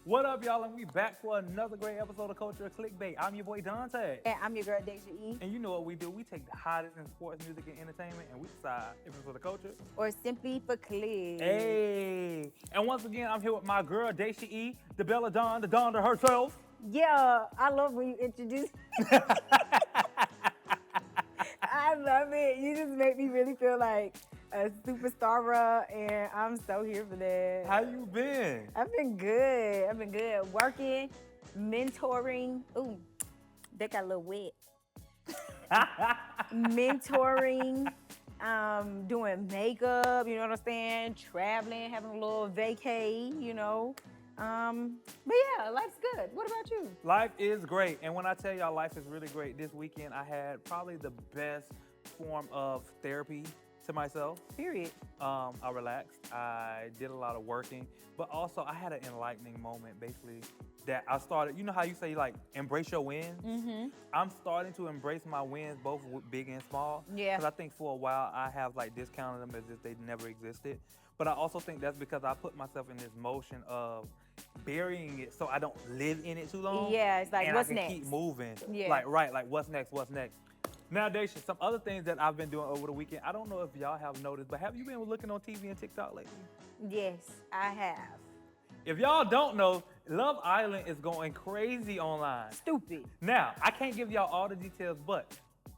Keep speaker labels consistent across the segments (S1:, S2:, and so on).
S1: What up, y'all? And we back for another great episode of Culture Clickbait. I'm your boy Dante.
S2: And I'm your girl, Daysha E.
S1: And you know what we do. We take the hottest in sports, music, and entertainment, and we decide if it's for the culture.
S2: Or simply for click.
S1: Hey. And once again, I'm here with my girl, Daysha E, the Bella Dawn, the Dawn to herself.
S2: Yeah, I love when you introduce. I love it. You just make me really feel like a superstar, and I'm so here for that.
S1: How you been?
S2: I've been good. Working, mentoring. Ooh, that got a little wet. Mentoring, doing makeup, you know what I'm saying? Traveling, having a little vacay, you know. But yeah, life's good. What about you?
S1: Life is great. And when I tell y'all life is really great, this weekend I had probably the best form of therapy to myself.
S2: Period.
S1: I relaxed. I did a lot of working, but also I had an enlightening moment, basically, that I started. You know how you say, like, embrace your wins?
S2: Mm-hmm.
S1: I'm starting to embrace my wins, both big and small.
S2: Yeah.
S1: Because I think for a while I have, like, discounted them as if they never existed. But I also think that's because I put myself in this motion of burying it so I don't live in it too long.
S2: Yeah, it's like,
S1: and
S2: what's
S1: I can
S2: next?
S1: keep moving.
S2: Yeah.
S1: Like what's next? Now, Daysha, some other things that I've been doing over the weekend, I don't know if y'all have noticed, but have you been looking on TV and TikTok lately?
S2: Yes, I have.
S1: If y'all don't know, Love Island is going crazy online.
S2: Stupid.
S1: Now, I can't give y'all all the details, but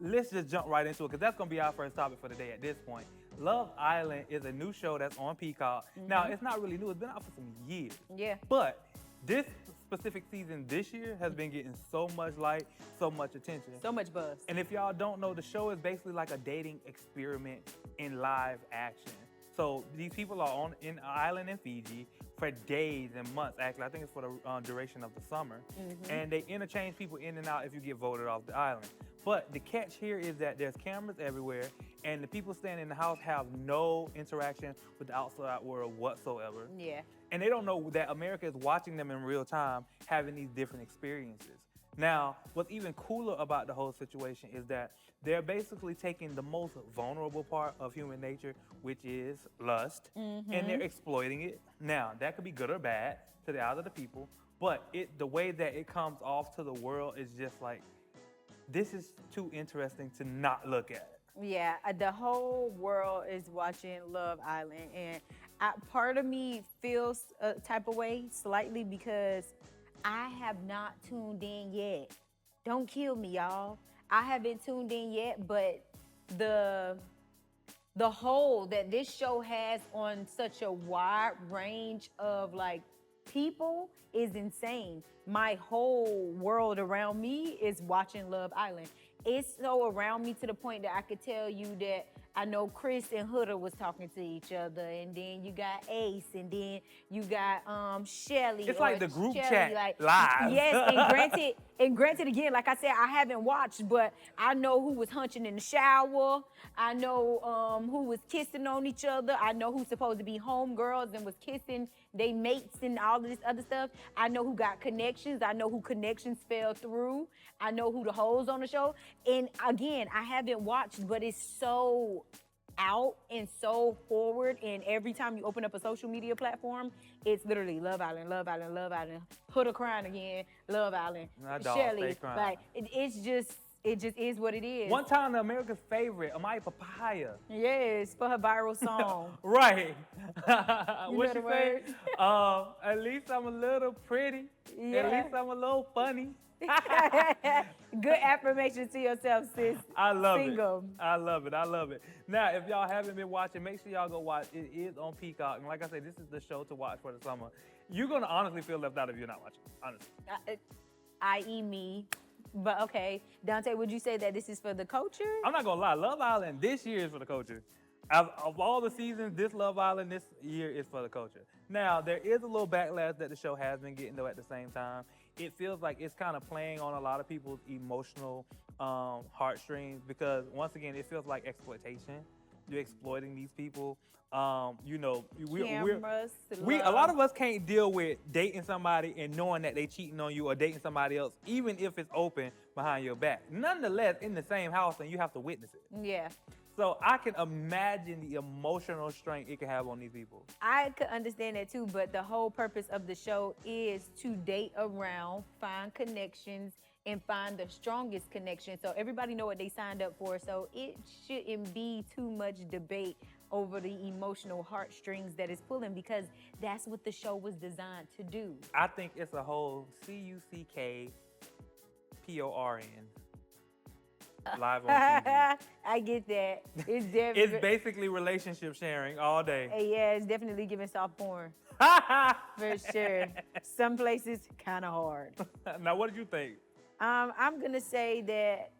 S1: let's just jump right into it, because that's going to be our first topic for the day at this point. Love Island is a new show that's on Peacock. Mm-hmm. Now, it's not really new. It's been out for some years.
S2: Yeah.
S1: But this specific season this year has been getting so much light, so much attention.
S2: So much buzz.
S1: And if y'all don't know, the show is basically like a dating experiment in live action. So these people are on an island in Fiji for days and months, actually. I think it's for the duration of the summer. Mm-hmm. And they interchange people in and out if you get voted off the island. But the catch here is that there's cameras everywhere, and the people staying in the house have no interaction with the outside world whatsoever.
S2: Yeah.
S1: And they don't know that America is watching them in real time, having these different experiences. Now, what's even cooler about the whole situation is that they're basically taking the most vulnerable part of human nature, which is lust, and they're exploiting it. Now, that could be good or bad to the eyes of the people, but the way that it comes off to the world is just like, this is too interesting to not look at.
S2: Yeah, the whole world is watching Love Island, and part of me feels a type of way slightly because I have not tuned in yet. Don't kill me, y'all. I haven't tuned in yet, but the hold that this show has on such a wide range of like people is insane. My whole world around me is watching Love Island. It's so around me to the point that I could tell you that I know Chris and Huda was talking to each other, and then you got Ace, and then you got Shelly.
S1: It's like the group
S2: Shelly,
S1: chat
S2: like,
S1: live.
S2: Yes, and granted again, like I said, I haven't watched, but I know who was hunching in the shower. I know who was kissing on each other. I know who's supposed to be homegirls and was kissing they mates and all of this other stuff. I know who got connections. I know who connections fell through. I know who the hoes on the show. And again, I haven't watched, but it's so out and so forward, and every time you open up a social media platform, it's literally Love Island, Love Island, Love Island. Huda crying again, Love Island.
S1: That dog
S2: Shelly,
S1: stay crying.
S2: like it just is what it is.
S1: One time, the America's favorite, Amaya Papaya.
S2: Yes, for her viral song.
S1: Right.
S2: You
S1: What
S2: know
S1: she
S2: the words?
S1: say? At least I'm a little pretty.
S2: Yeah.
S1: At least I'm a little funny.
S2: Good affirmation to yourself, sis.
S1: I love
S2: Sing
S1: it.
S2: 'em.
S1: I love it. Now, if y'all haven't been watching, make sure y'all go watch. It is on Peacock. And like I said, this is the show to watch for the summer. You're going to honestly feel left out if you're not watching, honestly.
S2: I.e. me. But okay, Dante, would you say that this is for the culture?
S1: I'm not going to lie. Love Island this year is for the culture. Of all the seasons, this Love Island this year is for the culture. Now, there is a little backlash that the show has been getting, though, at the same time. It feels like it's kind of playing on a lot of people's emotional heartstrings because, once again, it feels like exploitation. You're exploiting these people. You know, a lot of us can't deal with dating somebody and knowing that they cheating on you or dating somebody else, even if it's open behind your back. Nonetheless, in the same house, and you have to witness it.
S2: Yeah.
S1: So I can imagine the emotional strain it can have on these people.
S2: I could understand that too, but the whole purpose of the show is to date around, find connections, and find the strongest connection. So everybody know what they signed up for. So it shouldn't be too much debate over the emotional heartstrings that is pulling, because that's what the show was designed to do.
S1: I think it's a whole CUCKPORN live on TV.
S2: I get that. It's definitely.
S1: It's basically relationship sharing all day.
S2: Yeah, it's definitely giving soft porn. For sure. Some places kind of hard.
S1: Now, what did you think?
S2: I'm gonna say that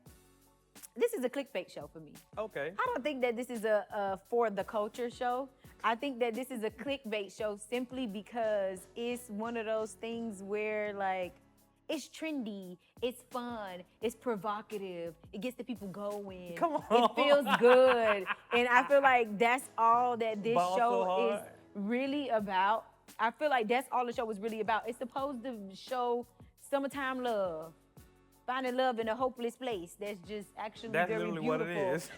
S2: this is a clickbait show for me.
S1: Okay.
S2: I don't think that this is a for the culture show. I think that this is a clickbait show simply because it's one of those things where, like, it's trendy, it's fun, it's provocative, it gets the people going.
S1: Come on.
S2: It feels good. And I feel like that's all that this
S1: Ball so
S2: show
S1: hard.
S2: is really about. I feel like that's all the show is really about. It's supposed to show summertime love. Finding love in a hopeless place. That's just actually
S1: That's
S2: very
S1: literally
S2: beautiful.
S1: what it is.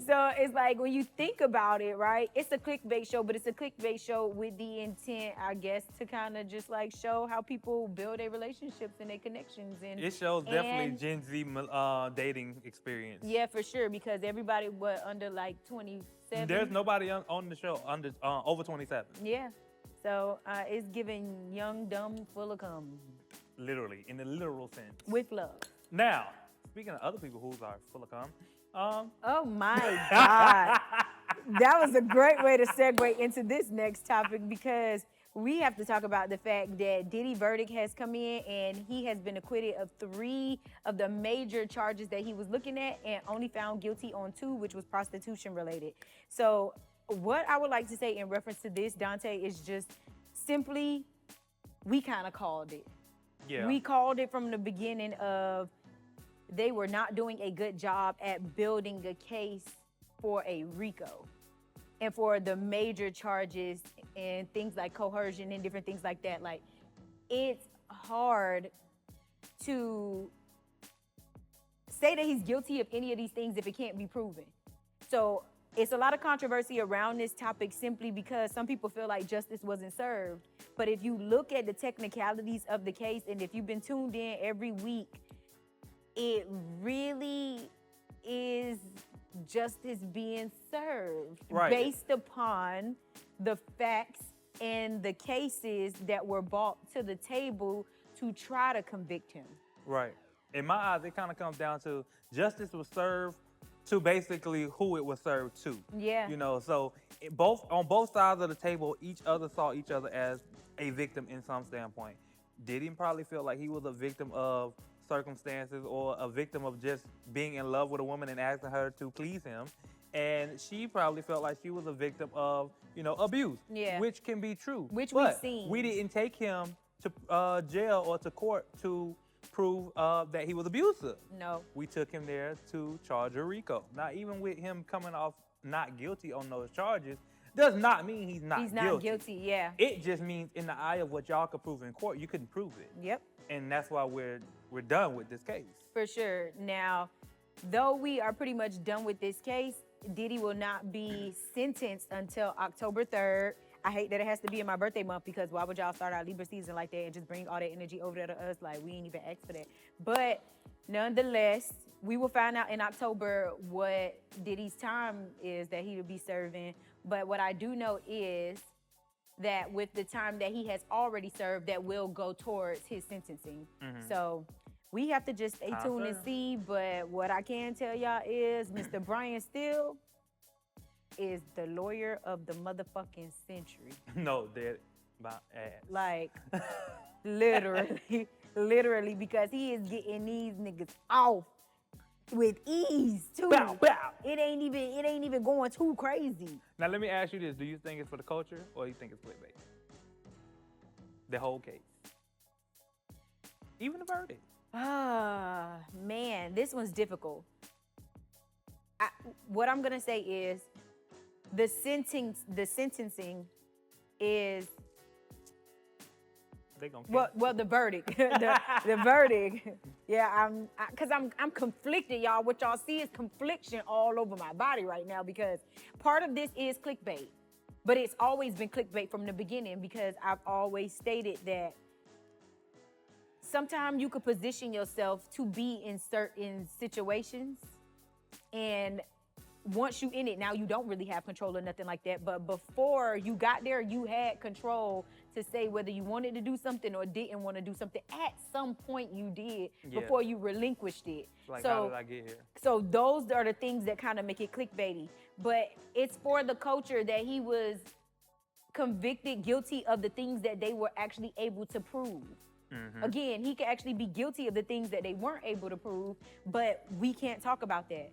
S2: So it's like when you think about it, right? It's a clickbait show, but it's a clickbait show with the intent, I guess, to kind of just like show how people build their relationships and their connections. And
S1: It shows definitely
S2: and-
S1: Gen Z dating experience.
S2: Yeah, for sure, because everybody under like 27.
S1: There's nobody on the show under over 27.
S2: Yeah. So it's giving young, dumb, full of cum
S1: Literally, in the literal sense.
S2: with love.
S1: Now, speaking of other people who are full of cum,
S2: Oh my God. That was a great way to segue into this next topic, because we have to talk about the fact that Diddy verdict has come in and he has been acquitted of 3 of the major charges that he was looking at and only found guilty on 2, which was prostitution related. So what I would like to say in reference to this, Dante, is just simply, we kind of called it.
S1: yeah.
S2: We called it from the beginning of they were not doing a good job at building a case for a RICO and for the major charges and things like coercion and different things like that. Like, it's hard to say that he's guilty of any of these things if it can't be proven. So it's a lot of controversy around this topic simply because some people feel like justice wasn't served. But if you look at the technicalities of the case, and if you've been tuned in every week, it really is justice being served
S1: Right.
S2: based upon the facts and the cases that were brought to the table to try to convict him.
S1: Right. In my eyes, it kind of comes down to justice was served to basically who it was served to.
S2: Yeah.
S1: You know, so on both sides of the table, each other saw each other as a victim in some standpoint. Diddy probably feel like he was a victim of circumstances or a victim of just being in love with a woman and asking her to please him. And she probably felt like she was a victim of, abuse.
S2: Yeah.
S1: Which can be true.
S2: Which
S1: But
S2: we've seen.
S1: we didn't take him to jail or to court to prove that he was abusive.
S2: No.
S1: We took him there to charge a RICO. Now, even with him coming off not guilty on those charges, does not mean he's not guilty.
S2: He's not guilty, yeah.
S1: It just means in the eye of what y'all could prove in court, you couldn't prove it.
S2: Yep.
S1: And that's why we're done with this case.
S2: For sure. Now, though we are pretty much done with this case, Diddy will not be sentenced until October 3rd. I hate that it has to be in my birthday month, because why would y'all start our Libra season like that and just bring all that energy over there to us? Like, we ain't even asked for that. But nonetheless, we will find out in October what Diddy's time is that he will be serving. But what I do know is that with the time that he has already served, that will go towards his sentencing. So we have to just stay tuned and see. But what I can tell y'all is Mr. Brian Steele is the lawyer of the motherfucking century.
S1: No, that my ass.
S2: Like, literally, because he is getting these niggas off with ease too.
S1: Bow, bow.
S2: It ain't even going too crazy.
S1: Now, let me ask you this. Do you think it's for the culture or you think it's clickbait? The whole case. Even the verdict.
S2: Ah, man, this one's difficult. What I'm gonna say is the sentencing is
S1: They gonna
S2: Well, the verdict, the verdict. Yeah, I'm conflicted, y'all. What y'all see is confliction all over my body right now because part of this is clickbait, but it's always been clickbait from the beginning because I've always stated that sometimes you could position yourself to be in certain situations, and once you in it, now you don't really have control or nothing like that. But before you got there, you had control to say whether you wanted to do something or didn't want to do something. At some point you did before you relinquished it.
S1: Like,
S2: so,
S1: how did I get here?
S2: So those are the things that kind of make it clickbaity. But it's for the culture that he was convicted guilty of the things that they were actually able to prove. Again, he could actually be guilty of the things that they weren't able to prove, but we can't talk about that.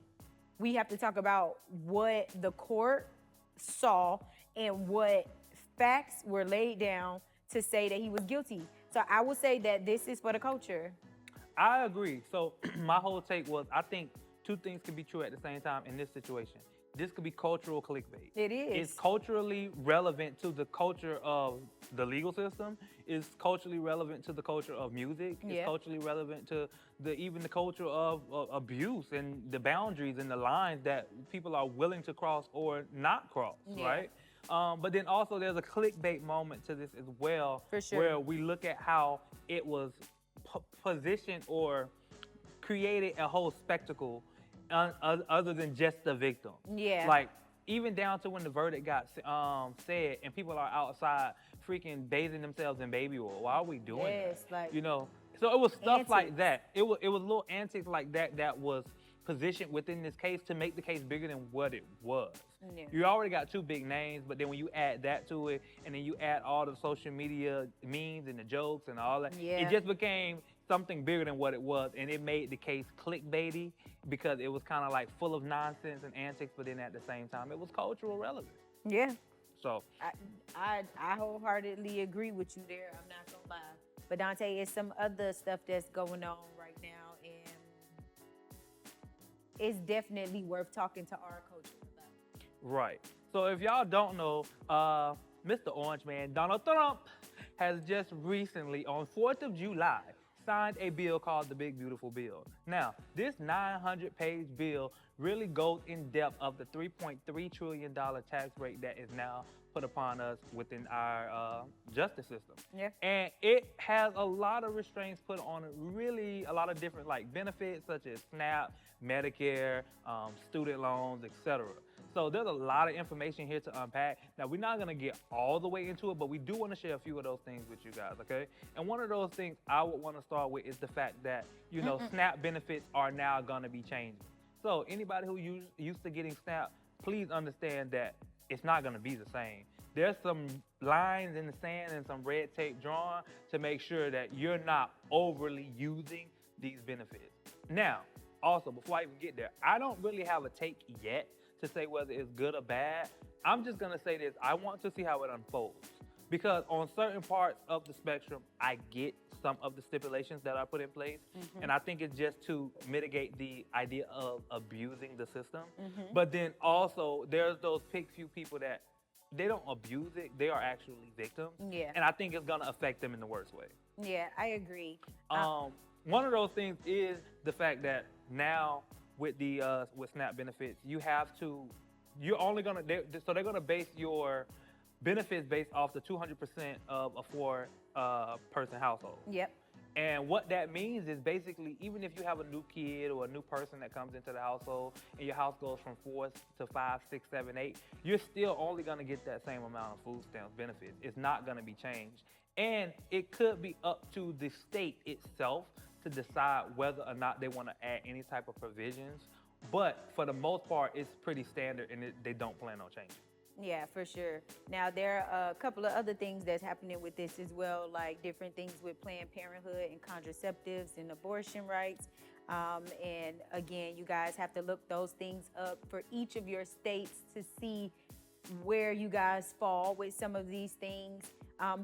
S2: We have to talk about what the court saw and what facts were laid down to say that he was guilty. So I would say that this is for the culture.
S1: I agree. So my whole take was, I think two things can be true at the same time in this situation. This could be cultural clickbait.
S2: It is.
S1: It's culturally relevant to the culture of the legal system. It's culturally relevant to the culture of music. It's culturally relevant to even the culture of abuse and the boundaries and the lines that people are willing to cross or not cross, right? But then also there's a clickbait moment to this as well,
S2: For sure.
S1: where we look at how it was positioned or created a whole spectacle other than just the victim.
S2: Yeah.
S1: Like, even down to when the verdict got said and people are outside freaking bathing themselves in baby oil. Why are we doing that?
S2: Like,
S1: you know? So it was stuff like
S2: antics.
S1: that. It was little antics like that that was positioned within this case to make the case bigger than what it was.
S2: Yeah.
S1: You already got two big names, but then when you add that to it, and then you add all the social media memes and the jokes and all that, it just became something bigger than what it was, and it made the case clickbaity because it was kind of like full of nonsense and antics, but then at the same time, it was cultural relevant.
S2: Yeah.
S1: So
S2: I wholeheartedly agree with you there. I'm not gonna lie. But Dante, it's some other stuff that's going on right now, and it's definitely worth talking to our culture about.
S1: Right. So if y'all don't know, Mr. Orange Man, Donald Trump, has just recently, on 4th of July, signed a bill called the Big Beautiful Bill. Now, this 900-page bill really goes in depth of the $3.3 trillion tax rate that is now put upon us within our justice system.
S2: Yeah.
S1: And it has a lot of restraints put on it, really a lot of different like benefits such as SNAP, Medicare, student loans, etc. So there's a lot of information here to unpack. Now, we're not gonna get all the way into it, but we do wanna share a few of those things with you guys, okay? And one of those things I would wanna start with is the fact that, you know, SNAP benefits are now gonna be changing. So anybody who used to getting SNAP, please understand that it's not gonna be the same. There's some lines in the sand and some red tape drawn to make sure that you're not overly using these benefits. Now, also, before I even get there, I don't really have a take yet to say whether it's good or bad. I'm just gonna say this, I want to see how it unfolds. Because on certain parts of the spectrum, I get some of the stipulations that are put in place. And I think it's just to mitigate the idea of abusing the system. But then also, there's those few people that they don't abuse it, they are actually victims.
S2: Yeah.
S1: And I think it's gonna affect them in the worst way.
S2: Yeah, I agree.
S1: One of those things is the fact that now with the with SNAP benefits, you're only gonna, so they're gonna base your benefits based off the 200% of a four-person household.
S2: Yep.
S1: And what that means is basically, even if you have a new kid or a new person that comes into the household and your house goes from 4 to 5, 6, 7, 8, you're still only gonna get that same amount of food stamps benefits. It's not gonna be changed. And it could be up to the state itself to decide whether or not they wanna add any type of provisions. But for the most part, it's pretty standard and they don't plan on changing.
S2: Yeah, for sure. Now, there are a couple of other things that's happening with this as well, like different things with Planned Parenthood and contraceptives and abortion rights. And again, you guys have to look those things up for each of your states to see where you guys fall with some of these things.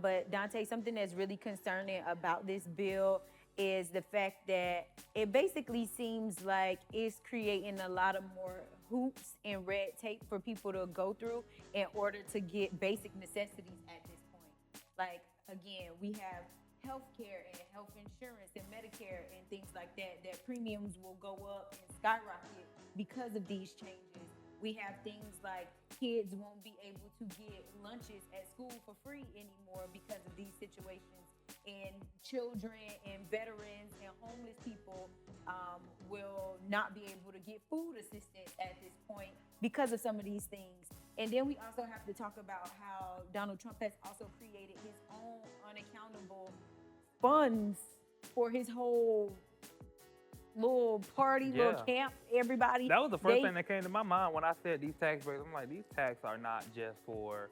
S2: But Dante, something that's really concerning about this bill is the fact that it basically seems like it's creating a lot of more hoops and red tape for people to go through in order to get basic necessities at this point. Like, again, we have health care and health insurance and Medicare and things like that, that premiums will go up and skyrocket because of these changes. We have things like kids won't be able to get lunches at school for free anymore because of these situations. And children and veterans and homeless people will not be able to get food assistance at this point because of some of these things. And then we also have to talk about how Donald Trump has also created his own unaccountable funds for his whole little party, little camp, everybody.
S1: That was the first thing that came to my mind when I said these tax breaks. I'm like, these taxes are not just for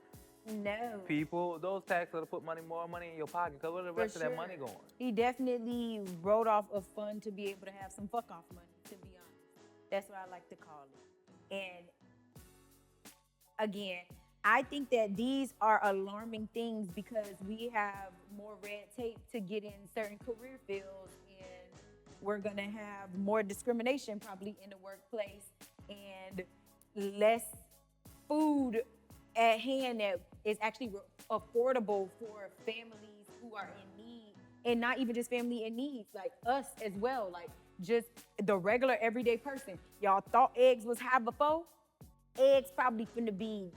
S1: people. Those taxes are to put more money in your pocket, because where's the rest of that money going?
S2: He definitely wrote off a fund to be able to have some fuck off money, to be honest. That's what I like to call it. And again, I think that these are alarming things because we have more red tape to get in certain career fields, and we're going to have more discrimination probably in the workplace and less food at hand that is actually affordable for families who are in need, and not even just family in need, like us as well, like just the regular everyday person. Y'all thought eggs was high before? Eggs probably finna be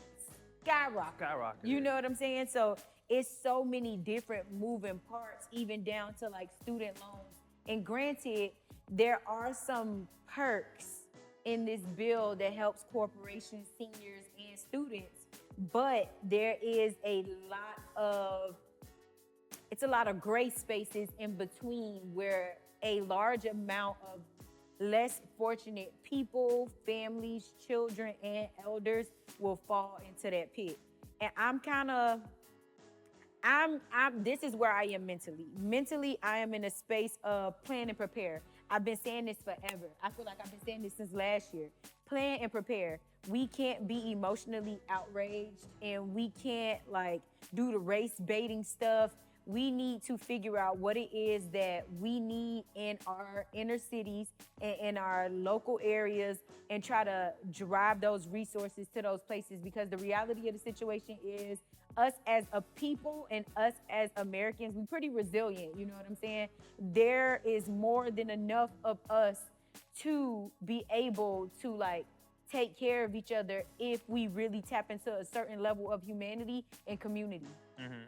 S2: skyrocket. You know what I'm saying? So it's so many different moving parts, even down to like student loans. And granted, there are some perks in this bill that helps corporations, seniors, and students, but there is a lot of gray spaces in between where a large amount of less fortunate people, families, children, and elders will fall into that pit. And this is where I am mentally. Mentally, I am in a space of plan and prepare. I've been saying this forever. I feel like I've been saying this since last year. Plan and prepare. We can't be emotionally outraged, and we can't like do the race baiting stuff. We need to figure out what it is that we need in our inner cities and in our local areas, and try to drive those resources to those places, because the reality of the situation is us as a people and us as Americans, we're pretty resilient, you know what I'm saying? There is more than enough of us to be able to like take care of each other if we really tap into a certain level of humanity and community.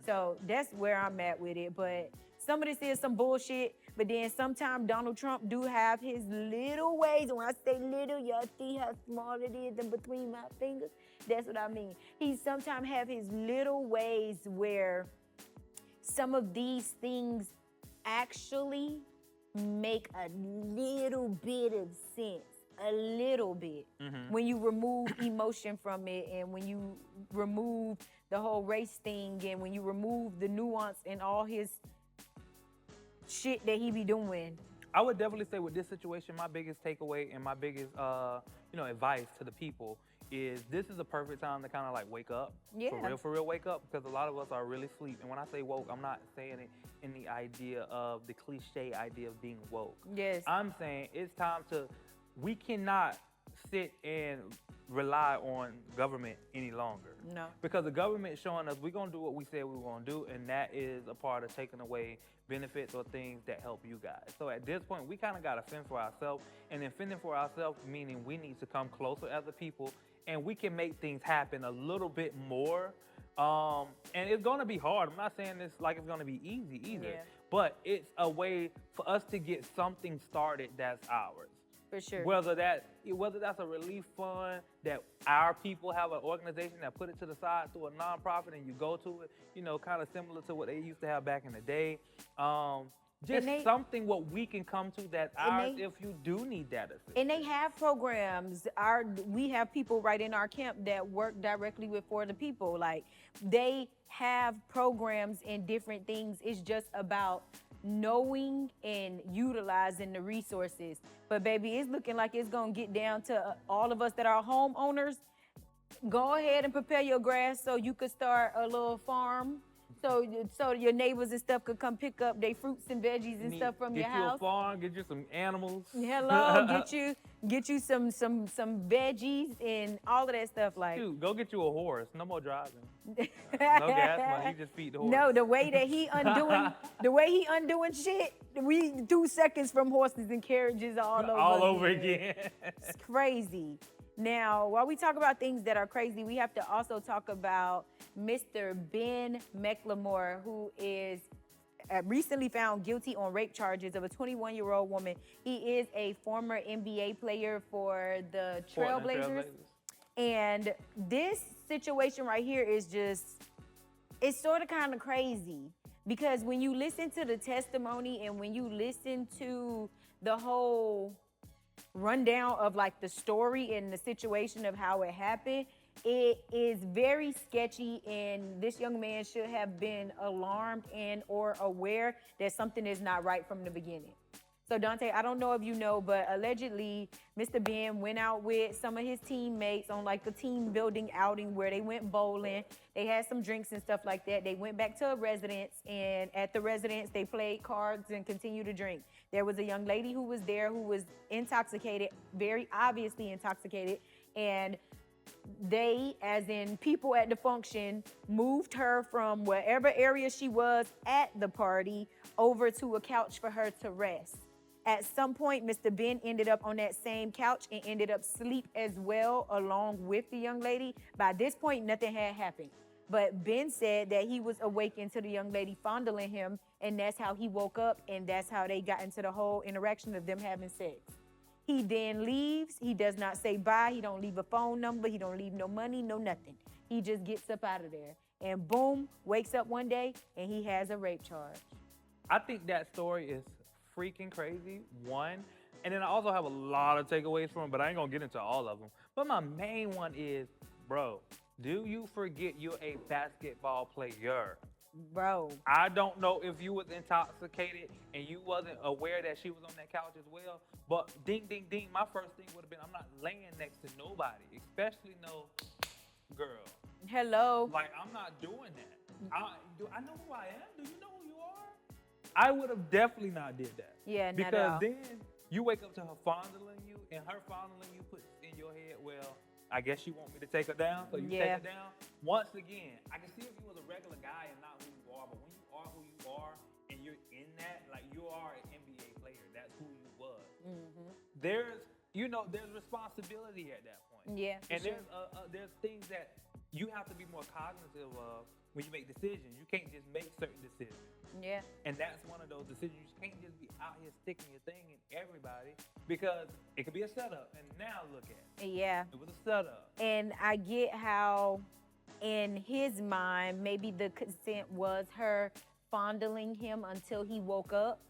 S2: So that's where I'm at with it. But some of this is some bullshit, but then sometimes Donald Trump do have his little ways. And when I say little, y'all see how small it is in between my fingers? That's what I mean. He sometimes have his little ways where some of these things actually make a little bit of sense. A little bit. When you remove emotion from it, and when you remove the whole race thing, and when you remove the nuance and all his shit that he be doing.
S1: I would definitely say with this situation, my biggest takeaway and my biggest advice to the people is this is a perfect time to kind of like wake up. For real wake up, because a lot of us are really asleep. And when I say woke, I'm not saying it in the idea of the cliche idea of being woke. I'm saying it's time to, we cannot sit and rely on government any longer.
S2: No.
S1: Because the government is showing us we're going to do what we said we were going to do, and that is a part of taking away benefits or things that help you guys. So at this point, we kind of got to fend for ourselves, and then fending for ourselves meaning we need to come closer as a people, and we can make things happen a little bit more. And it's going to be hard. I'm not saying this like it's going to be easy either, but it's a way for us to get something started that's ours.
S2: For sure.
S1: Whether that's a relief fund that our people have an organization that put it to the side through a nonprofit and you go to it, kind of similar to what they used to have back in the day. Something what we can come to that's ours if you do need that assistance.
S2: And they have programs. We have people right in our camp that work directly for the people. Like, they have programs and different things. It's just about knowing and utilizing the resources. But baby, it's looking like it's gonna get down to all of us that are homeowners. Go ahead and prepare your grass so you could start a little farm So your neighbors and stuff could come pick up their fruits and veggies and stuff from your
S1: Get you a
S2: house.
S1: farm, get you some animals.
S2: Hello, get you some veggies and all of that stuff. Like,
S1: Dude, go get you a horse. No more driving. No gas money. You just feed the horse.
S2: no, the way that he undoing shit, we 2 seconds from horses and carriages all over
S1: again.
S2: It's crazy. Now, while we talk about things that are crazy, we have to also talk about Mr. Ben McLemore, who is recently found guilty on rape charges of a 21-year-old woman. He is a former NBA player for the Trailblazers. And this situation right here is just, it's sort of kind of crazy. Because when you listen to the testimony and when you listen to the whole rundown of like the story and the situation of how it happened, it is very sketchy, and this young man should have been alarmed and or aware that something is not right from the beginning. So Dante, I don't know if you know, but allegedly Mr. Ben went out with some of his teammates on like a team building outing where they went bowling. They had some drinks and stuff like that. They went back to a residence, and at the residence they played cards and continued to drink. There was a young lady who was there who was intoxicated, very obviously intoxicated, and they, as in people at the function, moved her from wherever area she was at the party over to a couch for her to rest. At some point, Mr. Ben ended up on that same couch and ended up asleep as well, along with the young lady. By this point, nothing had happened. But Ben said that he was awakened to the young lady fondling him, and that's how he woke up, and that's how they got into the whole interaction of them having sex. He then leaves. He does not say bye. He don't leave a phone number. He don't leave no money, no nothing. He just gets up out of there. And boom, wakes up one day, and he has a rape charge.
S1: I think that story is freaking crazy, one. And then I also have a lot of takeaways from it, but I ain't gonna get into all of them. But my main one is, bro, do you forget you're a basketball player?
S2: Bro.
S1: I don't know if you was intoxicated and you wasn't aware that she was on that couch as well, but ding, ding, ding, my first thing would have been, I'm not laying next to nobody, especially no girl.
S2: Hello.
S1: Like, I'm not doing that. I know who I am? Do you know who you are? I would have definitely not did that.
S2: Yeah, not at
S1: because
S2: all.
S1: then you wake up to her fondling you, and her fondling you puts in your head, well, I guess you want me to take her down, so you take her down. Once again, I can see if you was a regular guy and not who you are, but when you are who you are and you're in that, like you are an NBA player, that's who you was. Mm-hmm. There's responsibility at that point.
S2: Yeah.
S1: And there's things that you have to be more cognitive of when you make decisions. You can't just make certain decisions.
S2: Yeah.
S1: And that's one of those decisions. You can't just be out here sticking your thing in everybody, because it could be a setup. And now look at it.
S2: Yeah.
S1: It was a setup.
S2: And I get how, in his mind, maybe the consent was her fondling him until he woke up.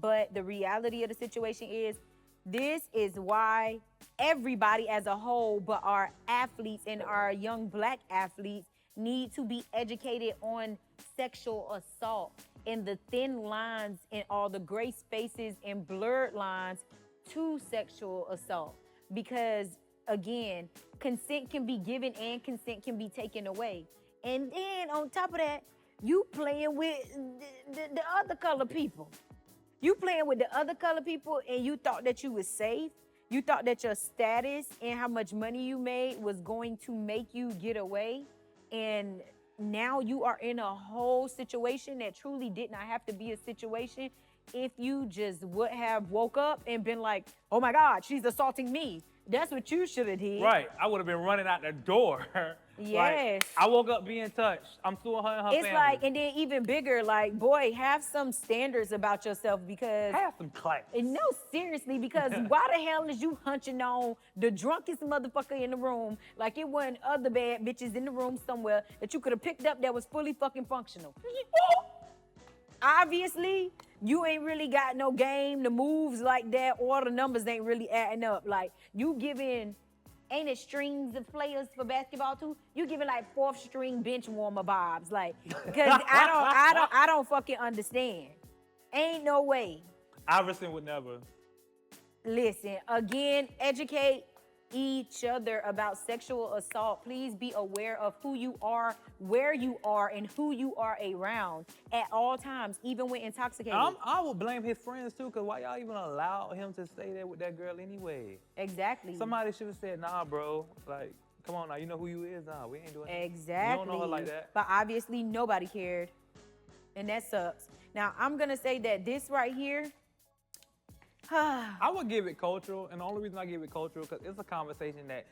S2: But the reality of the situation is, this is why everybody as a whole, but our athletes and our young black athletes, need to be educated on sexual assault and the thin lines and all the gray spaces and blurred lines to sexual assault. Because again, consent can be given and consent can be taken away. And then on top of that, you playing with the other color people. You playing with the other color people, and you thought that you was safe. You thought that your status and how much money you made was going to make you get away. And now you are in a whole situation that truly did not have to be a situation if you just would have woke up and been like, oh my God, she's assaulting me. That's what you should have did.
S1: Right. I would have been running out the door.
S2: Yes.
S1: Like, I woke up being touched. I'm suing her and her family.
S2: It's like, and then even bigger, like, boy, have some standards about yourself, because...
S1: Have some class.
S2: No, seriously, because why the hell is you hunching on the drunkest motherfucker in the room like it wasn't other bad bitches in the room somewhere that you could have picked up that was fully fucking functional? Obviously, you ain't really got no game, the moves like that, or the numbers ain't really adding up. Like, you giving, ain't it strings of players for basketball too? You giving like fourth string bench warmer vibes, like, because I don't fucking understand. Ain't no way.
S1: Iverson would never.
S2: Listen, again, educate each other about sexual assault. Please be aware of who you are, where you are, and who you are around at all times, even when intoxicated.
S1: I would blame his friends too, because why y'all even allow him to stay there with that girl anyway?
S2: Exactly.
S1: Somebody should have said, nah, bro. Like, come on now, you know who you is? Nah, we ain't doing that.
S2: Exactly.
S1: You don't know her like that.
S2: But obviously nobody cared. And that sucks. Now, I'm going to say that this right here,
S1: I would give it cultural, and the only reason I give it cultural because it's a conversation that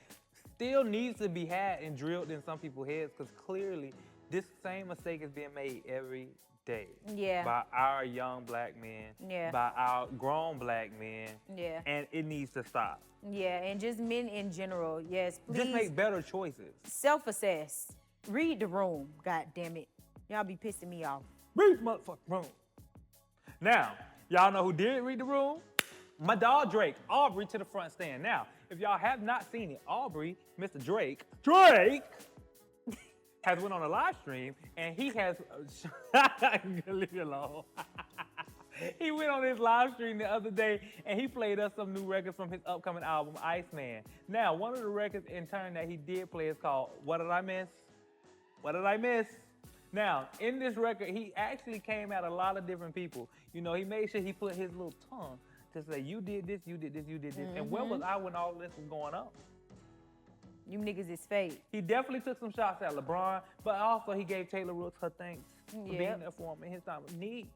S1: still needs to be had and drilled in some people's heads, because clearly this same mistake is being made every day.
S2: Yeah.
S1: By our young black men.
S2: Yeah.
S1: By our grown black men.
S2: Yeah.
S1: And it needs to stop.
S2: Yeah, and just men in general. Yes, please.
S1: Just make better choices.
S2: Self-assess. Read the room, god damn it. Y'all be pissing me off.
S1: Read the motherfucking room. Now, y'all know who did read the room? My dog Drake, Aubrey to the front stand. Now, if y'all have not seen it, Aubrey, Mr. Drake has went on a live stream and he has, leave it alone. He went on his live stream the other day and he played us some new records from his upcoming album, Iceman. Now, one of the records in turn that he did play is called What Did I Miss? What Did I Miss? Now, in this record, he actually came at a lot of different people. You know, he made sure he put his little tongue to say, you did this, you did this, you did this. And where was I when all this was going on?
S2: You niggas is fake.
S1: He definitely took some shots at LeBron, but also he gave Taylor Rooks her thanks for being there for him in his time of need.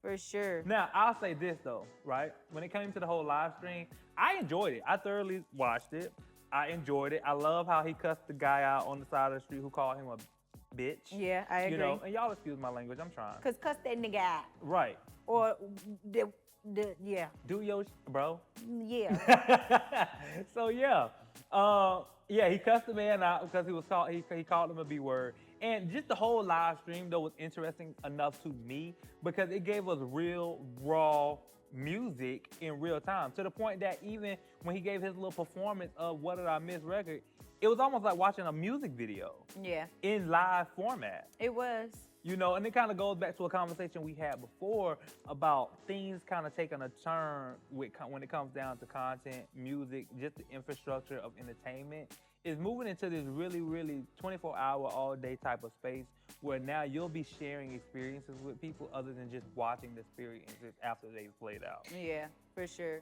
S2: For sure.
S1: Now, I'll say this though, right? When it came to the whole live stream, I enjoyed it. I thoroughly watched it. I enjoyed it. I love how he cussed the guy out on the side of the street who called him a bitch.
S2: Yeah, I agree.
S1: You know, and y'all excuse my language, I'm trying.
S2: Cause cuss that nigga out.
S1: Right.
S2: Or yeah.
S1: Do your bro.
S2: Yeah.
S1: So yeah. Yeah, he cussed the man out because he called him a B word. And just the whole live stream though was interesting enough to me because it gave us real raw music in real time, to the point that even when he gave his little performance of What Did I Miss record, it was almost like watching a music video.
S2: Yeah.
S1: In live format.
S2: It was.
S1: You know, and it kind of goes back to a conversation we had before about things kind of taking a turn when it comes down to content, music, just the infrastructure of entertainment is moving into this really, really 24-hour, all-day type of space where now you'll be sharing experiences with people other than just watching the experiences after they've played out.
S2: Yeah, for sure.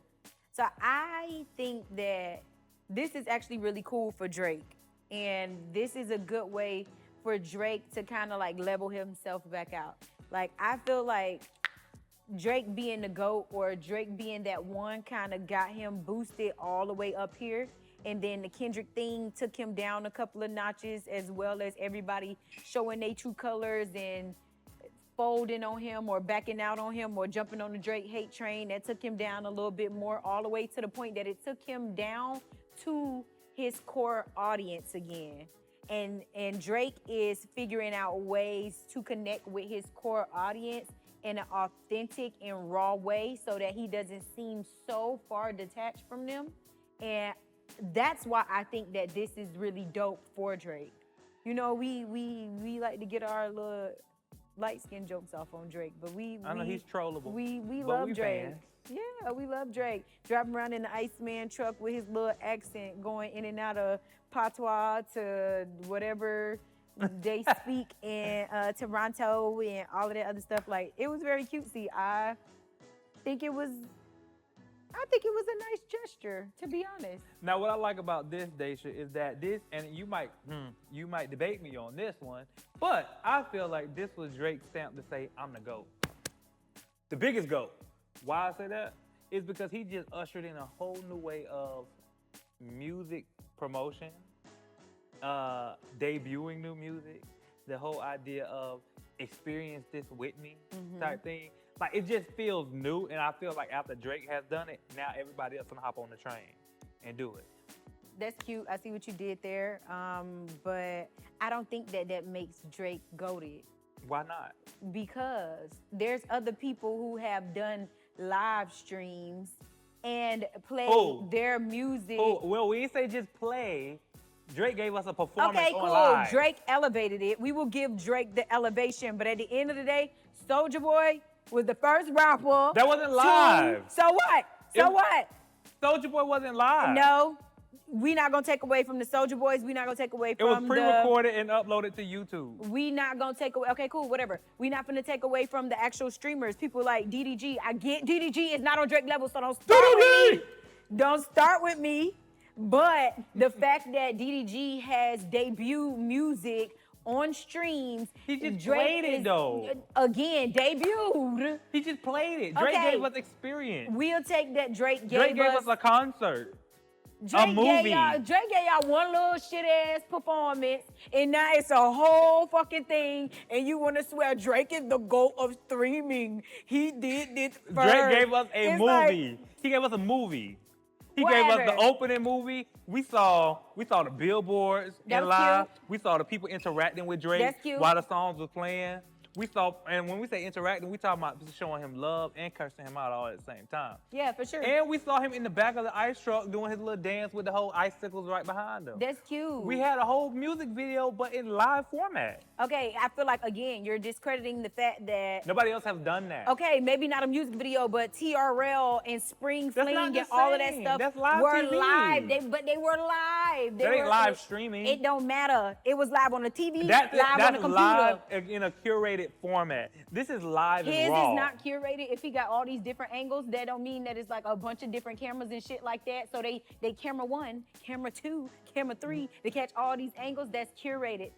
S2: So I think that this is actually really cool for Drake. And this is a good way for Drake to kind of like level himself back out. Like, I feel like Drake being the GOAT or Drake being that one kind of got him boosted all the way up here. And then the Kendrick thing took him down a couple of notches, as well as everybody showing their true colors and folding on him or backing out on him or jumping on the Drake hate train. That took him down a little bit more, all the way to the point that it took him down to his core audience again. And Drake is figuring out ways to connect with his core audience in an authentic and raw way so that he doesn't seem so far detached from them. And that's why I think that this is really dope for Drake. You know, we like to get our little light skin jokes off on Drake, but
S1: I know he's trollable.
S2: We love Drake.
S1: Fans.
S2: Yeah, we love Drake. Driving around in the Iceman truck with his little accent, going in and out of patois to whatever they speak in Toronto and all of that other stuff. Like, it was very cutesy. I think it was a nice gesture, to be honest.
S1: Now, what I like about this, Daysha, is that this, and you might debate me on this one, but I feel like this was Drake's stamp to say, I'm the GOAT. The biggest GOAT. Why I say that is because he just ushered in a whole new way of music promotion, debuting new music, the whole idea of experience this with me type thing. Like, it just feels new, and I feel like after Drake has done it, now everybody else can hop on the train and do it.
S2: That's cute. I see what you did there, but I don't think that makes Drake goated.
S1: Why not?
S2: Because there's other people who have done live streams and played their music.
S1: Oh, well, we didn't say just play. Drake gave us a performance
S2: okay,
S1: on
S2: cool.
S1: live.
S2: Drake elevated it. We will give Drake the elevation, but at the end of the day, Soulja Boy was the first rapper.
S1: That wasn't live.
S2: So what? So what?
S1: Soulja Boy wasn't live.
S2: No. We not gonna take away from the Soulja Boys. We not gonna take away
S1: It was
S2: from
S1: pre-recorded and uploaded to YouTube.
S2: We not gonna take away. Okay, cool, whatever. We not gonna take away from the actual streamers. People like DDG. I get DDG is not on Drake level, so don't start with me. Don't start with me. But the fact that DDG has debut music on streams,
S1: He just
S2: Drake
S1: played it though.
S2: Again, debuted.
S1: He just played it. Drake
S2: Okay.
S1: gave us experience.
S2: We'll take that Drake
S1: Drake gave us a concert.
S2: Drake
S1: movie.
S2: Drake gave y'all one little shit ass performance, and now it's a whole fucking thing. And you want to swear Drake is the GOAT of streaming? He did this first.
S1: Drake gave us a
S2: It's
S1: movie.
S2: like,
S1: He gave us a movie. He gave us the
S2: whatever.
S1: opening movie. We saw the billboards
S2: That
S1: and
S2: was
S1: live.
S2: cute.
S1: We saw the people interacting with Drake
S2: That's cute.
S1: while the songs was playing. We saw, and when we say interacting, we talking about showing him love and cursing him out all at the same time.
S2: Yeah, for sure.
S1: And we saw him in the back of the ice truck doing his little dance with the whole icicles right behind him.
S2: That's cute.
S1: We had a whole music video, but in live format.
S2: Okay, I feel like, again, you're discrediting the fact that,
S1: Nobody else has done that.
S2: okay, maybe not a music video, but TRL and Spring
S1: That's
S2: Fling
S1: not
S2: and
S1: the
S2: all of that
S1: same.
S2: stuff
S1: That's live
S2: were
S1: TV.
S2: live. But they were live. They
S1: That ain't
S2: were-
S1: live streaming.
S2: It don't matter. It was live on the TV,
S1: That's
S2: live on the computer.
S1: live in a curated format. This is live
S2: His
S1: and raw.
S2: is not curated. If he got all these different angles, that don't mean that it's like a bunch of different cameras and shit like that. So they camera 1, camera 2, camera 3 to catch all these angles. That's curated.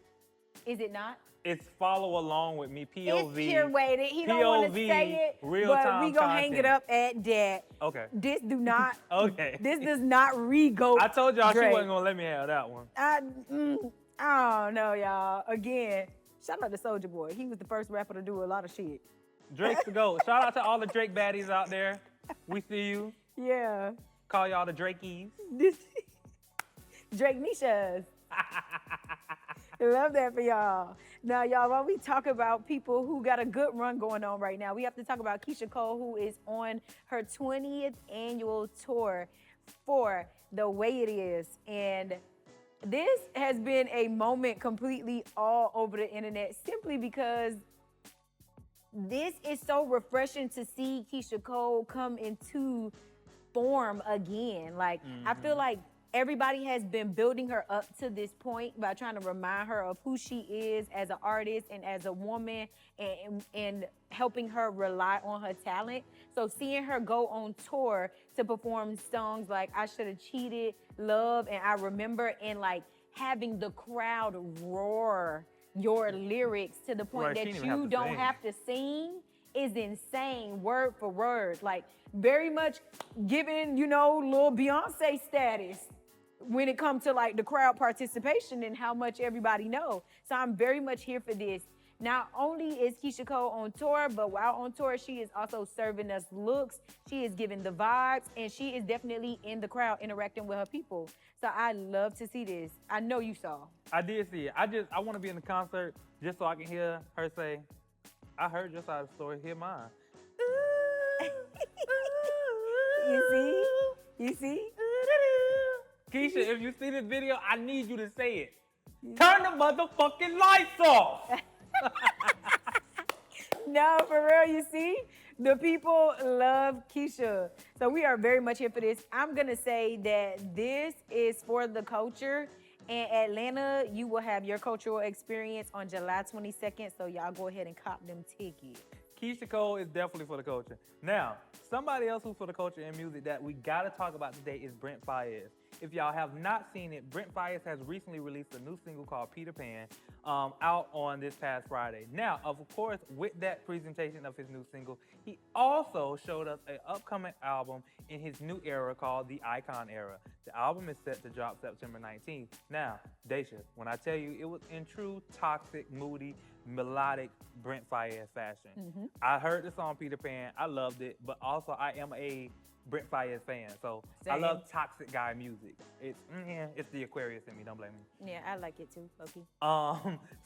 S2: Is it not?
S1: It's follow along with me, POV.
S2: It's curated. He don't want to say it, but
S1: real-time
S2: we gonna hang it
S1: content.
S2: up at that.
S1: Okay.
S2: This do not.
S1: Okay.
S2: This does not re-go.
S1: I told y'all
S2: Drake.
S1: she wasn't gonna let me have that one.
S2: I don't know, y'all. Again, shout out to Soulja Boy. He was the first rapper to do a lot of shit.
S1: Drake's the GOAT. Shout out to all the Drake baddies out there. We see you.
S2: Yeah.
S1: Call y'all the Drakeys.
S2: This Drake Nishas. Love that for y'all. Now, y'all, while we talk about people who got a good run going on right now, we have to talk about Keyshia Cole, who is on her 20th annual tour for The Way It Is. And this has been a moment completely all over the internet simply because this is so refreshing to see Keyshia Cole come into form again. Like, I feel like everybody has been building her up to this point by trying to remind her of who she is as an artist and as a woman, and helping her rely on her talent. So seeing her go on tour to perform songs like I Should Have Cheated, Love, and I Remember, and like having the crowd roar your lyrics to the point
S1: Right,
S2: that
S1: she didn't even
S2: you
S1: have to
S2: don't
S1: sing.
S2: have to sing is insane, word for word. Like, very much giving, little Beyonce status when it comes to like the crowd participation and how much everybody know. So I'm very much here for this. Not only is Keyshia Cole on tour, but while on tour, she is also serving us looks. She is giving the vibes, and she is definitely in the crowd interacting with her people. So I love to see this. I know you saw.
S1: I did see it. I want to be in the concert just so I can hear her say, I heard your side of the story, hear mine.
S2: You see?
S1: Keisha, if you see this video, I need you to say it. Turn the motherfucking lights off.
S2: No, for real, you see? The people love Keyshia. So we are very much here for this. I'm going to say that this is for the culture. In Atlanta, you will have your cultural experience on July 22nd. So y'all go ahead and cop them tickets.
S1: Keyshia Cole is definitely for the culture. Now, somebody else who's for the culture and music that we gotta talk about today is Brent Faiyaz. If y'all have not seen it, Brent Faiyaz has recently released a new single called Peter Pan out on this past Friday. Now, of course, with that presentation of his new single, he also showed us an upcoming album in his new era called the Icon Era. The album is set to drop September 19th. Now, Daysha, when I tell you it was in true toxic, moody, melodic Brent Faiyaz fashion. I heard the song Peter Pan, I loved it, but also I am a Brent Faiyaz fan, so I
S2: Same.
S1: love toxic guy music. It's the Aquarius in me, don't blame me.
S2: Yeah, I like it too, Loki.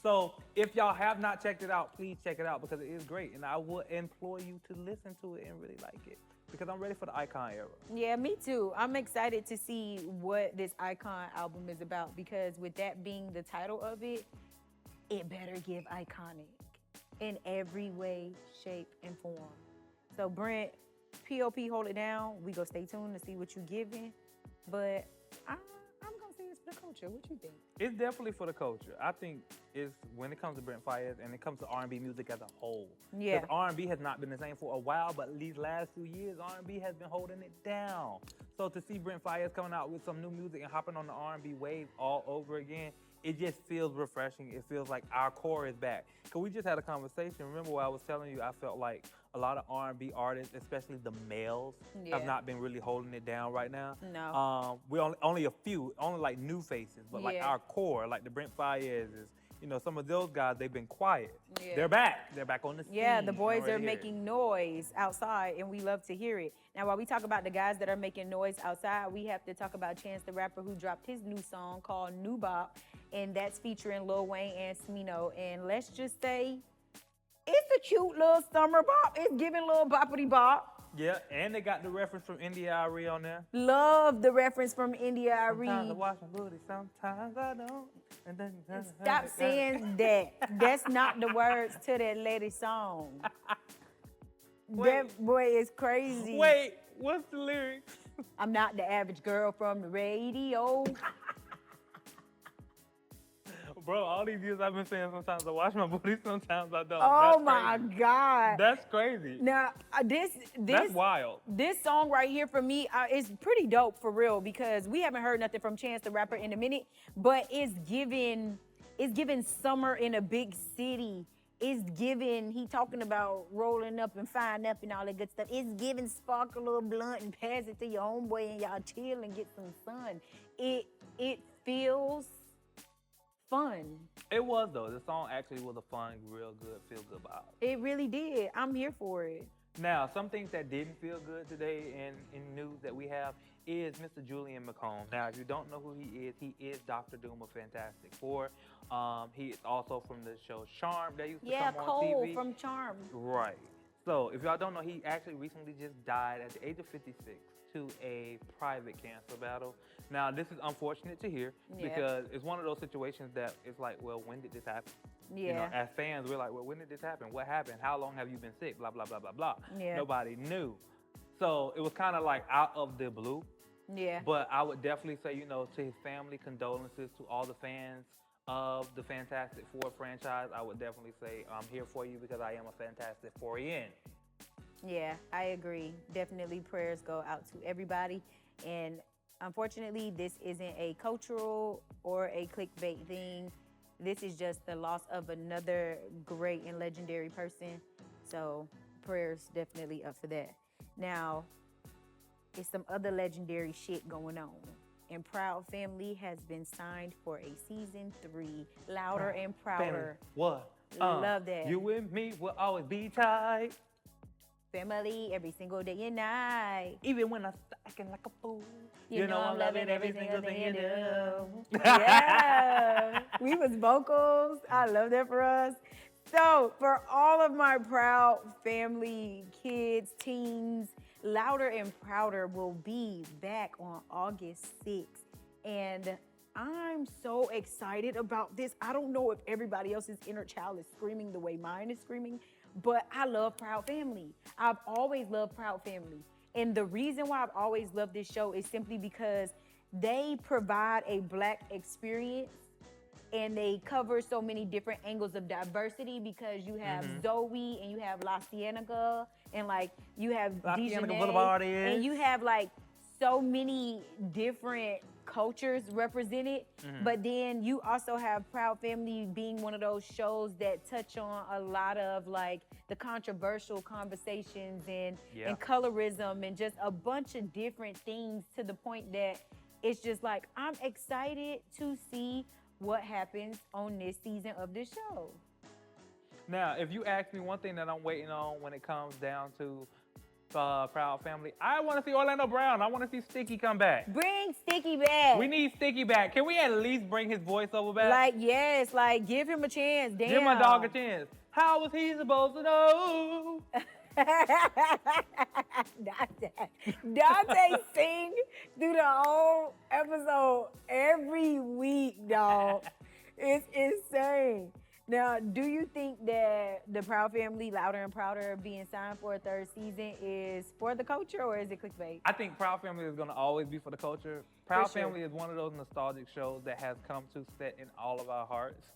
S1: So if y'all have not checked it out, please check it out because it is great, and I would implore you to listen to it and really like it because I'm ready for the Icon Era.
S2: Yeah, me too. I'm excited to see what this Icon album is about because with that being the title of it, it better give iconic in every way, shape, and form. So Brent, POP, hold it down. We go stay tuned to see what you giving. But culture. What you think?
S1: It's definitely for the culture. I think it's when it comes to Brent Faiyaz and it comes to R&B music as a whole.
S2: Yeah.
S1: Because R&B has not been the same for a while, but these last 2 years, R&B has been holding it down. So to see Brent Faiyaz coming out with some new music and hopping on the R&B wave all over again, it just feels refreshing. It feels like our core is back. Because we just had a conversation. Remember what I was telling you? I felt like a lot of R&B artists, especially the males, have not been really holding it down right now.
S2: No.
S1: We only a few, only like new faces, but like our core, like the Brent Faiyazes, you know, some of those guys, they've been quiet.
S2: Yeah.
S1: They're back. They're back on the scene.
S2: Yeah, the boys are making noise outside, and we love to hear it. Now, while we talk about the guys that are making noise outside, we have to talk about Chance the Rapper, who dropped his new song called New Bop, and that's featuring Lil Wayne and Smino. And let's just say, it's a cute little summer bop. It's giving little boppity bop.
S1: Yeah, and they got the reference from India Arie on there.
S2: Love the reference from India Arie.
S1: Sometimes I watch my booty, sometimes I don't. And then
S2: Stop saying that. That's not the words to that lady song. That boy is crazy.
S1: Wait, what's the lyrics?
S2: I'm not the average girl from the radio.
S1: Bro, all these years I've been saying sometimes I watch my booty, sometimes I don't.
S2: Oh my God.
S1: That's crazy.
S2: Now,
S1: That's wild.
S2: This song right here for me is pretty dope for real, because we haven't heard nothing from Chance the Rapper in a minute, but it's giving summer in a big city. It's giving, he talking about rolling up and frying up and all that good stuff. It's giving spark a little blunt and pass it to your homeboy and y'all chill and get some sun. It feels fun.
S1: It was though. The song actually was a fun, real good, feel good vibe.
S2: It really did. I'm here for it.
S1: Now, some things that didn't feel good today in news that we have is Mr. Julian McMahon. Now, if you don't know who he is Dr. Doom of Fantastic Four. He is also from the show Charm that used to come on
S2: Cole
S1: TV.
S2: from Charm.
S1: Right. So, if y'all don't know, he actually recently just died at the age of 56 to a private cancer battle. Now, this is unfortunate to hear because it's one of those situations that it's like, well, when did this happen?
S2: Yeah.
S1: You know, as fans, we're like, well, when did this happen? What happened? How long have you been sick? Blah, blah, blah, blah, blah.
S2: Yeah.
S1: Nobody knew. So it was kind of like out of the blue.
S2: Yeah.
S1: But I would definitely say, you know, to his family, condolences to all the fans of the Fantastic Four franchise. I would definitely say I'm here for you because I am a Fantastic Fourian.
S2: Yeah, I agree. Definitely prayers go out to everybody. And unfortunately, this isn't a cultural or a clickbait thing. This is just the loss of another great and legendary person. So prayers definitely up for that. Now, it's some other legendary shit going on. And Proud Family has been signed for a season 3, Louder and Prouder.
S1: Family. What?
S2: Love that.
S1: You and me will always be tight.
S2: Family every single day and night.
S1: Even when I'm acting like a fool.
S2: You know I'm loving every single thing you do. Yeah. We was vocals. I love that for us. So for all of my Proud Family kids, teens, Louder and Prouder will be back on August 6th. And I'm so excited about this. I don't know if everybody else's inner child is screaming the way mine is screaming, but I love Proud Family. I've always loved Proud Family. And the reason why I've always loved this show is simply because they provide a Black experience and they cover so many different angles of diversity, because you have Zoe and you have La Cienega and like you have Dejanay, and you have like so many different cultures represented. But then you also have Proud Family being one of those shows that touch on a lot of like the controversial conversations and colorism and just a bunch of different things, to the point that it's just like, I'm excited to see what happens on this season of this show.
S1: Now, if you ask me one thing that I'm waiting on when it comes down to Proud Family, I want to see Orlando Brown. I want to see Sticky come back.
S2: Bring Sticky back.
S1: We need Sticky back. Can we at least bring his voiceover back?
S2: Like, yes, like give him a chance. Damn.
S1: Give my dog a chance. How was he supposed to know?
S2: Dante sing through the whole episode every week, dog. It's insane. Now, do you think that the Proud Proud Family, Louder and Prouder, being signed for a third season is for the culture, or is it clickbait?
S1: I think Proud Family is going to always be for the culture. Proud
S2: sure.
S1: Family is one of those nostalgic shows that has come to set in all of our hearts.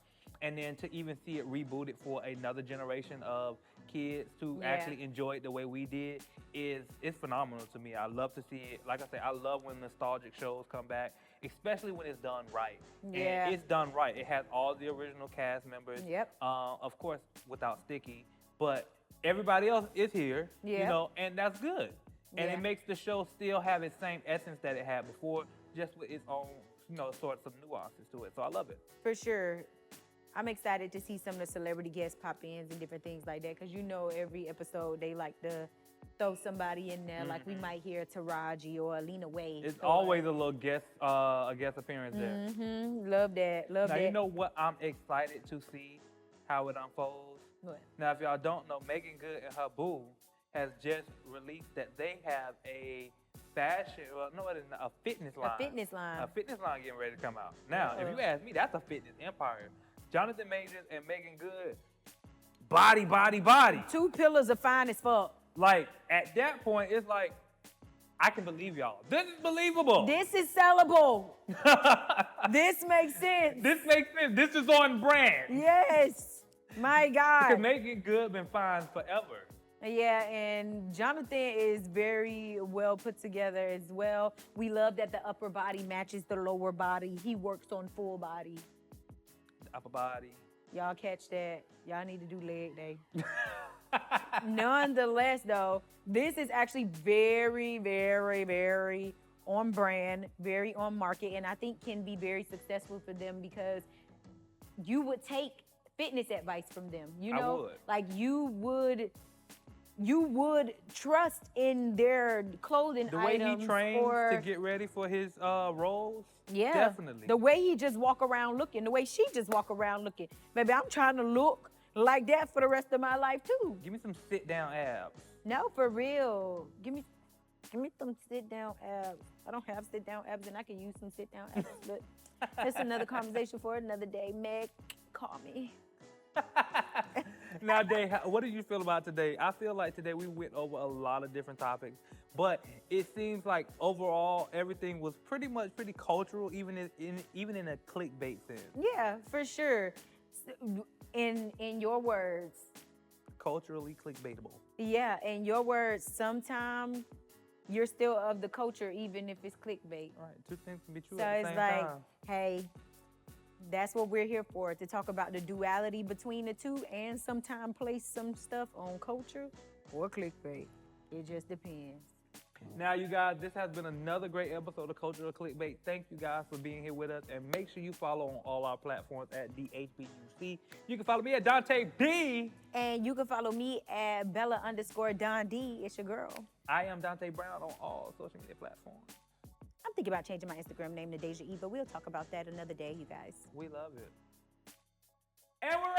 S1: And then to even see it rebooted for another generation of kids to actually enjoy it the way we did it's phenomenal to me. I love to see it. Like I said, I love when nostalgic shows come back, especially when it's done right.
S2: Yeah.
S1: And it's done right. It has all the original cast members.
S2: Yep.
S1: Of course, without Sticky, but everybody else is here, you know, and that's good. And it makes the show still have its same essence that it had before, just with its own, you know, sorts of nuances to it. So I love it.
S2: For sure. I'm excited to see some of the celebrity guest pop-ins and different things like that, because you know every episode they like to throw somebody in there. Like we might hear Taraji or Alina Wade.
S1: It's always a little guest appearance there.
S2: Love that. Love
S1: Now,
S2: that.
S1: you know what I'm excited to see how it unfolds?
S2: What?
S1: Now, if y'all don't know, Megan Good and her boo has just released that they have a fashion, well, no, it is not, a fitness line.
S2: A fitness line.
S1: A fitness line getting ready to come out. Now, if you ask me, that's a fitness empire. Jonathan Majors and Megan Good, body.
S2: Two pillars of fine as fuck.
S1: Like, at that point, it's like, I can believe y'all. This is believable.
S2: This is sellable. This makes sense.
S1: This makes sense. This is on brand.
S2: Yes. My God.
S1: Because Megan Good been fine forever.
S2: Yeah, and Jonathan is very well put together as well. We love that the upper body matches the lower body. He works on full body.
S1: Upper body.
S2: Y'all catch that. Y'all need to do leg day. Nonetheless, though, this is actually very, very, very on brand, very on market, and I think can be very successful for them because you would take fitness advice from them. You know,
S1: I would.
S2: like you would trust in their clothing
S1: The way
S2: items
S1: he trains
S2: or,
S1: to get ready for his roles,
S2: yeah,
S1: definitely.
S2: the way he just walk around looking, the way she just walk around looking. Baby, I'm trying to look like that for the rest of my life too.
S1: Give me some sit-down abs.
S2: No, for real. Give me some sit-down abs. I don't have sit-down abs, and I can use some sit-down abs, but that's another conversation for another day. Meg, call me.
S1: Now, Day, what do you feel about today? I feel like today we went over a lot of different topics, but it seems like overall everything was pretty cultural, even in a clickbait sense.
S2: Yeah, for sure. In your words.
S1: Culturally clickbaitable.
S2: Yeah, in your words, sometimes you're still of the culture, even if it's clickbait.
S1: Right, two things can be true
S2: So
S1: at the
S2: it's
S1: same
S2: like,
S1: time.
S2: hey, that's what we're here for, to talk about the duality between the two and sometimes place some stuff on culture or clickbait. It just depends.
S1: Now, you guys, this has been another great episode of Cultural Clickbait. Thank you guys for being here with us, and make sure you follow on all our platforms at the HBUC. You can follow me at Dante B.
S2: And you can follow me at Bella_Don D. It's your girl.
S1: I am Dante Brown on all social media platforms.
S2: I'm thinking about changing my Instagram name to Daysha E, but we'll talk about that another day, you guys.
S1: We love it. And we're